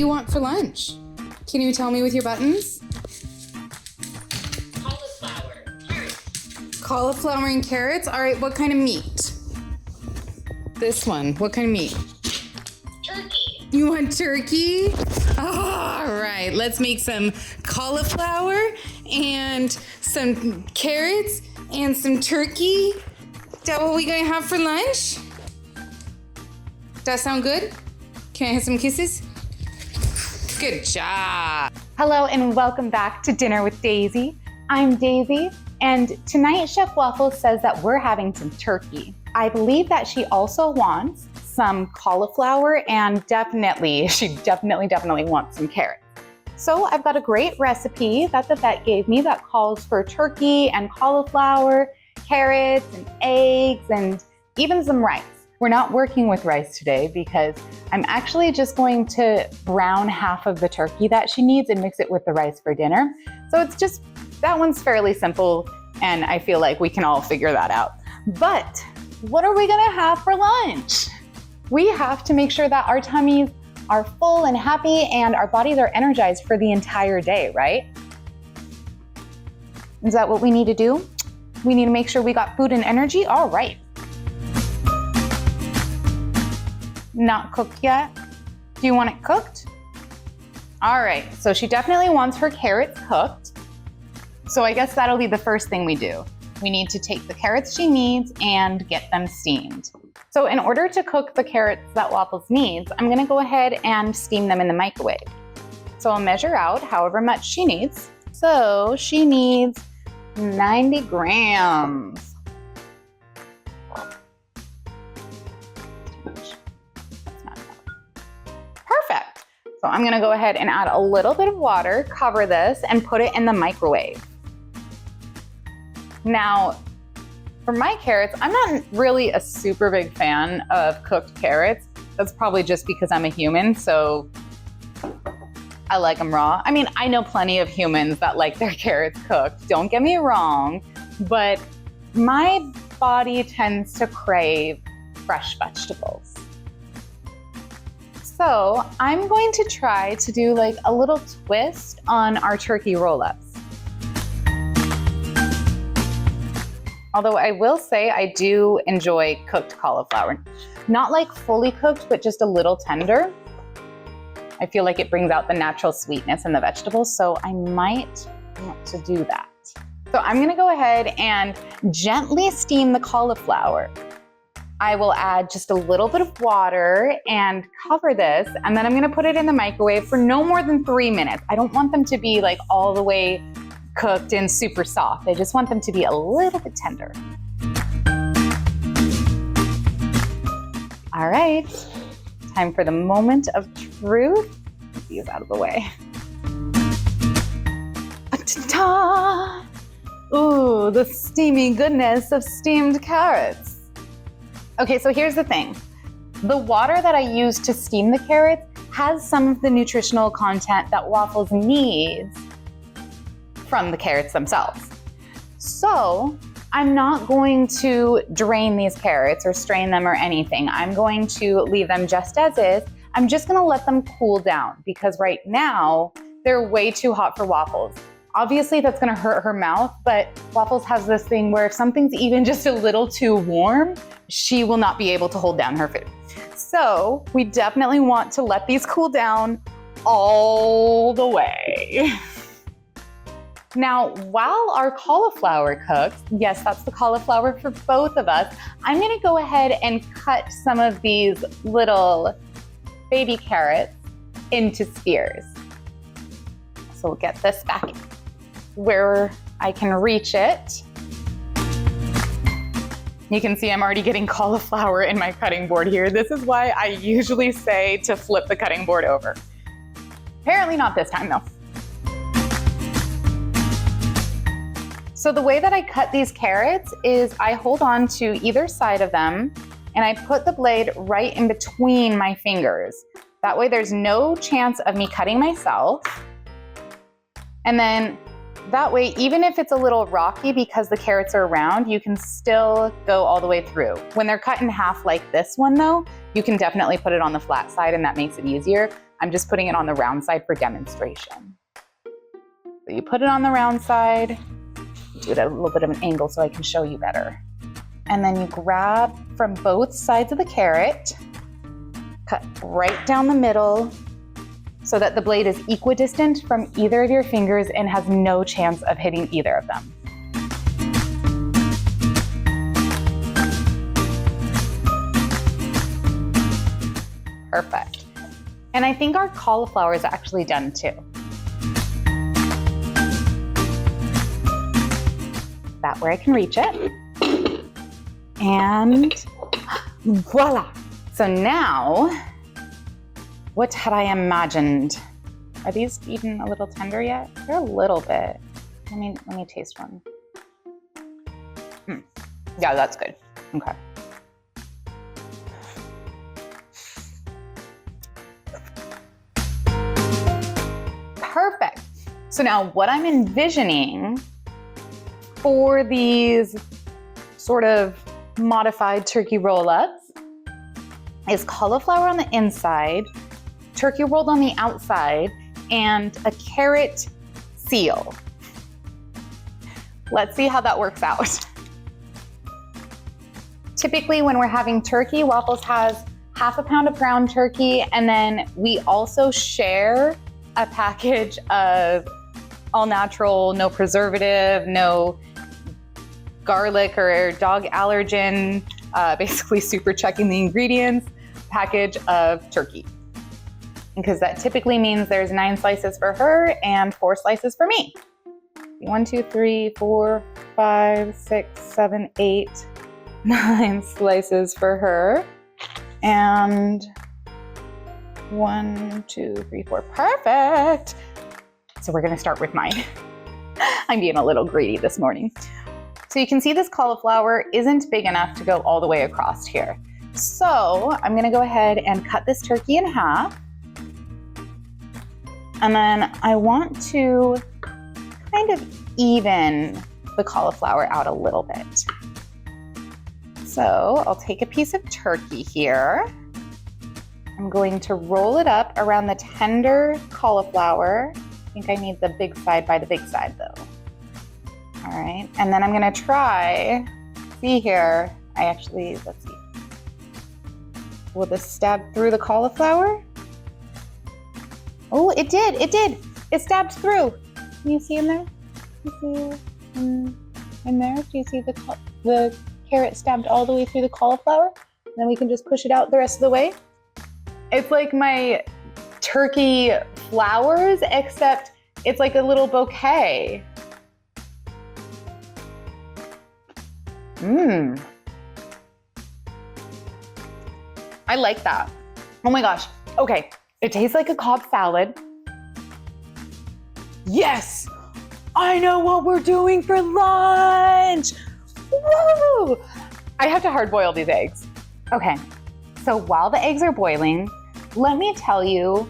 you want for lunch? Can you tell me with your buttons? Cauliflower, carrots. Cauliflower and carrots? All right, what kind of meat? This one, what kind of meat? Turkey. You want turkey? All right, let's make some cauliflower and some carrots and some turkey. Is that what we're gonna have for lunch? Does that sound good? Can I have some kisses? Good job. Hello and welcome back to Dinner with Daisy. I'm Daisy, and tonight Chef Waffles says that we're having some turkey. I believe that she also wants some cauliflower and she definitely wants some carrots. So I've got a great recipe that the vet gave me that calls for turkey and cauliflower, carrots and eggs, and even some rice. We're not working with rice today because I'm actually just going to brown half of the turkey that she needs and mix it with the rice for dinner. So it's just, that one's fairly simple and I feel like we can all figure that out. But what are we gonna have for lunch? We have to make sure that our tummies are full and happy and our bodies are energized for the entire day, right? Is that what we need to do? We need to make sure we got food and energy? All right. Not cooked yet? Do you want it cooked? All right, so she definitely wants her carrots cooked. So I guess that'll be the first thing we do. We need to take the carrots she needs and get them steamed. So in order to cook the carrots that Waffles needs, I'm gonna go ahead and steam them in the microwave. So I'll measure out however much she needs. So she needs 90 grams. Perfect. So I'm gonna go ahead and add a little bit of water, cover this, and put it in the microwave. Now, for my carrots, I'm not really a super big fan of cooked carrots. That's probably just because I'm a human, so I like them raw. I mean, I know plenty of humans that like their carrots cooked, don't get me wrong, but my body tends to crave fresh vegetables. So I'm going to try to do like a little twist on our turkey roll-ups. Although I will say I do enjoy cooked cauliflower. Not like fully cooked, but just a little tender. I feel like it brings out the natural sweetness in the vegetables, so I might want to do that. So I'm gonna go ahead and gently steam the cauliflower. I will add just a little bit of water and cover this, and then I'm gonna put it in the microwave for no more than 3 minutes. I don't want them to be like all the way cooked and super soft. I just want them to be a little bit tender. All right, time for the moment of truth. Get these out of the way. Ta-ta! Ooh, the steamy goodness of steamed carrots. Okay, so here's the thing. The water that I use to steam the carrots has some of the nutritional content that Waffles needs from the carrots themselves. So I'm not going to drain these carrots or strain them or anything. I'm going to leave them just as is. I'm just gonna let them cool down because right now they're way too hot for Waffles. Obviously that's gonna hurt her mouth, but Waffles has this thing where if something's even just a little too warm, she will not be able to hold down her food. So we definitely want to let these cool down all the way. Now, while our cauliflower cooks, yes, that's the cauliflower for both of us, I'm gonna go ahead and cut some of these little baby carrots into spears. So we'll get this back where I can reach it. You can see I'm already getting cauliflower in my cutting board here. This is why I usually say to flip the cutting board over. Apparently not this time though. So the way that I cut these carrots is I hold on to either side of them and I put the blade right in between my fingers. That way there's no chance of me cutting myself. And then that way, even if it's a little rocky because the carrots are round, you can still go all the way through. When they're cut in half like this one though, you can definitely put it on the flat side and that makes it easier. I'm just putting it on the round side for demonstration. So you put it on the round side, do it at a little bit of an angle so I can show you better. And then you grab from both sides of the carrot, cut right down the middle so that the blade is equidistant from either of your fingers and has no chance of hitting either of them. Perfect. And I think our cauliflower is actually done too. That way I can reach it. And voila. So now, what had I imagined? Are these even a little tender yet? They're a little bit. Let me taste one. Yeah, that's good. Okay. Perfect. So now what I'm envisioning for these sort of modified turkey roll-ups is cauliflower on the inside, turkey rolled on the outside, and a carrot seal. Let's see how that works out. Typically when we're having turkey, Waffles has half a pound of ground turkey, and then we also share a package of all natural, no preservative, no garlic or dog allergen, basically super checking the ingredients, package of turkey. Because that typically means there's 9 slices for her and 4 slices for me. 1, 2, 3, 4, 5, 6, 7, 8, 9 slices for her. And 1, 2, 3, 4, perfect. So we're gonna start with mine. I'm being a little greedy this morning. So you can see this cauliflower isn't big enough to go all the way across here. So I'm gonna go ahead and cut this turkey in half. And then I want to kind of even the cauliflower out a little bit. So I'll take a piece of turkey here. I'm going to roll it up around the tender cauliflower. I think I need the big side by the big side though. All right, and then I'm gonna try, see here, let's see. Will this stab through the cauliflower? Oh, it did. It stabbed through. Can you see in there? You see in there? Do you see the carrot stabbed all the way through the cauliflower? And then we can just push it out the rest of the way. It's like my turkey flowers, except it's like a little bouquet. I like that. Oh my gosh. Okay, it tastes like a Cobb salad. Yes, I know what we're doing for lunch. Woo! I have to hard boil these eggs. Okay, so while the eggs are boiling, let me tell you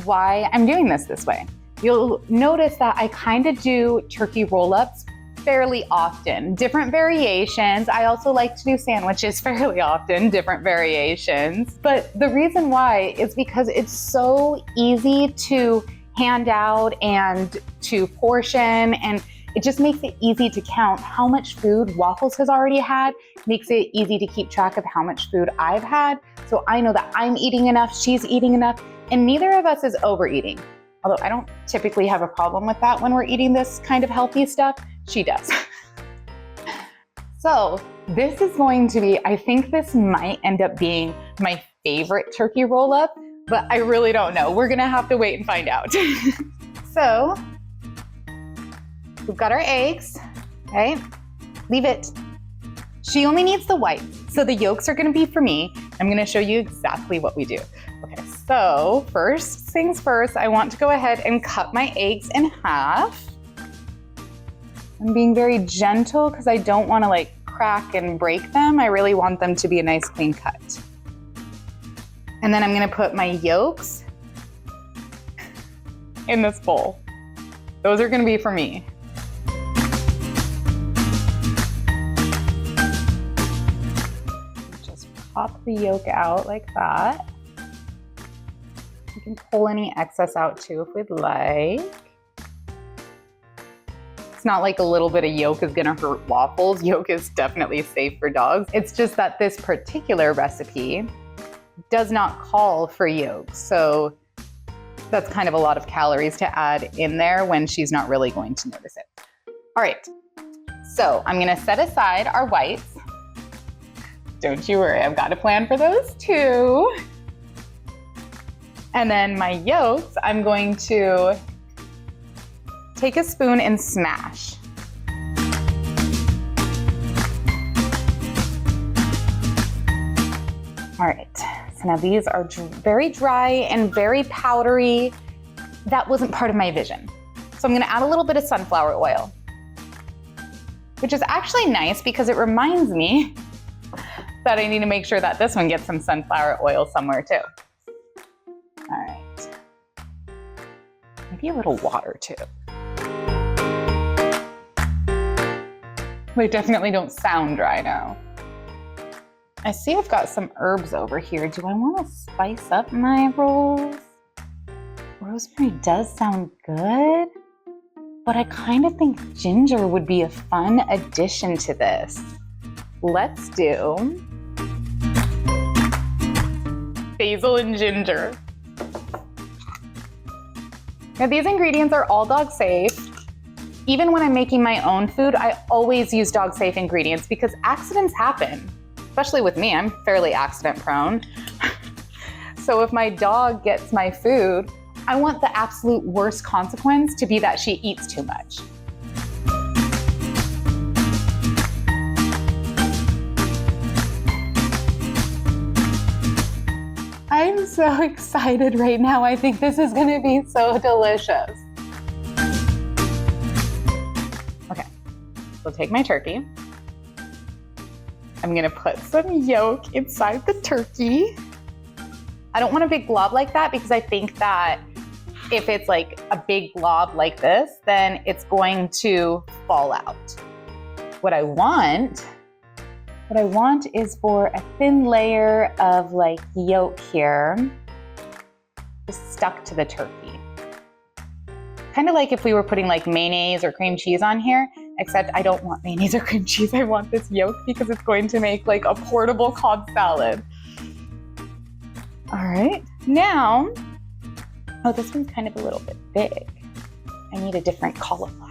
why I'm doing this way. You'll notice that I kind of do turkey roll-ups fairly often, different variations. I also like to do sandwiches fairly often, different variations. But the reason why is because it's so easy to hand out and to portion, and it just makes it easy to count how much food Waffles has already had, makes it easy to keep track of how much food I've had. So I know that I'm eating enough, she's eating enough, and neither of us is overeating. Although I don't typically have a problem with that when we're eating this kind of healthy stuff, she does. So this is going to be, I think this might end up being my favorite turkey roll-up, but I really don't know. We're gonna have to wait and find out. So we've got our eggs, right? Leave it. She only needs the whites, so the yolks are gonna be for me. I'm gonna show you exactly what we do. Okay, so first things first, I want to go ahead and cut my eggs in half. I'm being very gentle because I don't want to like crack and break them. I really want them to be a nice clean cut. And then I'm gonna put my yolks in this bowl. Those are gonna be for me. Just pop the yolk out like that. can pull any excess out too if we'd like. It's not like a little bit of yolk is gonna hurt waffles. Yolk is definitely safe for dogs. It's just that this particular recipe does not call for yolk. So that's kind of a lot of calories to add in there when she's not really going to notice it. All right, so I'm gonna set aside our whites. Don't you worry, I've got a plan for those too. And then my yolks, I'm going to take a spoon and smash. All right, so now these are very dry and very powdery. That wasn't part of my vision. So I'm gonna add a little bit of sunflower oil, which is actually nice because it reminds me that I need to make sure that this one gets some sunflower oil somewhere too. All right, maybe a little water too. They definitely don't sound dry now. I see I've got some herbs over here. Do I want to spice up my rolls? Rosemary does sound good, but I kind of think ginger would be a fun addition to this. Let's do basil and ginger. Now these ingredients are all dog safe. Even when I'm making my own food, I always use dog safe ingredients because accidents happen. Especially with me, I'm fairly accident prone. So if my dog gets my food, I want the absolute worst consequence to be that she eats too much. I'm so excited right now. I think this is gonna be so delicious. Okay, so take my turkey. I'm gonna put some yolk inside the turkey. I don't want a big glob like that because I think that if it's like a big glob like this, then it's going to fall out. What I want is for a thin layer of like yolk here, just stuck to the turkey. Kind of like if we were putting like mayonnaise or cream cheese on here, except I don't want mayonnaise or cream cheese. I want this yolk because it's going to make like a portable Cobb salad. All right, now, oh, this one's kind of a little bit big. I need a different cauliflower.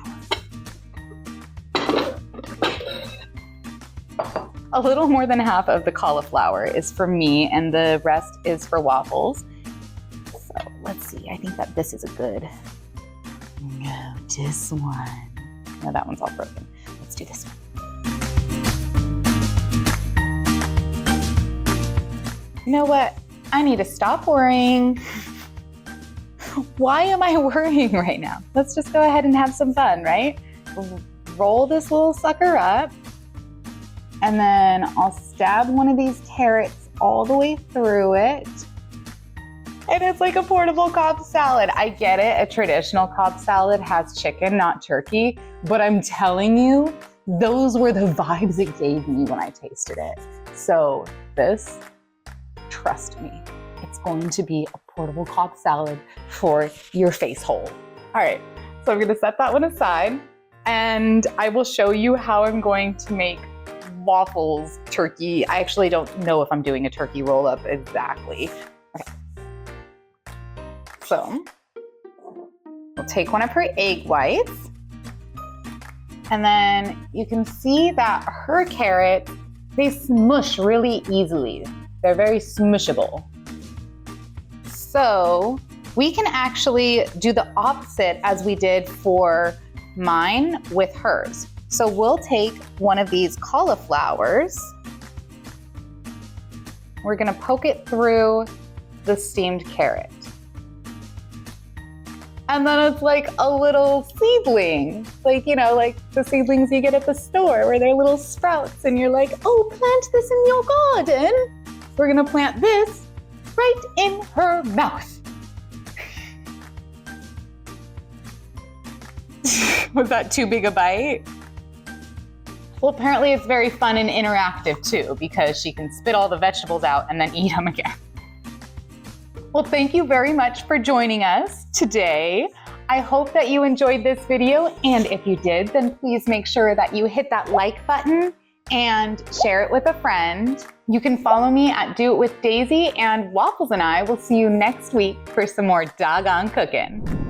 A little more than half of the cauliflower is for me and the rest is for waffles. So let's see, I think that this is a good, no, this one. No, that one's all broken. Let's do this one. You know what? I need to stop worrying. Why am I worrying right now? Let's just go ahead and have some fun, right? Roll this little sucker up, and then I'll stab one of these carrots all the way through it. And it's like a portable Cobb salad. I get it, a traditional Cobb salad has chicken, not turkey, but I'm telling you, those were the vibes it gave me when I tasted it. So this, trust me, it's going to be a portable Cobb salad for your face hole. All right, so I'm gonna set that one aside and I will show you how I'm going to make waffles turkey. I actually don't know if I'm doing a turkey roll up exactly. Okay. So we'll take one of her egg whites and then you can see that her carrots, they smush really easily. They're very smushable. So we can actually do the opposite as we did for mine with hers. So we'll take one of these cauliflowers. We're gonna poke it through the steamed carrot. And then it's like a little seedling. Like, you know, like the seedlings you get at the store where they're little sprouts and you're like, oh, plant this in your garden. We're gonna plant this right in her mouth. Was that too big a bite? Well, apparently it's very fun and interactive too because she can spit all the vegetables out and then eat them again. Well, thank you very much for joining us today. I hope that you enjoyed this video, and if you did, then please make sure that you hit that like button and share it with a friend. You can follow me at DoItWithDaisy, and Waffles and I will see you next week for some more doggone cooking.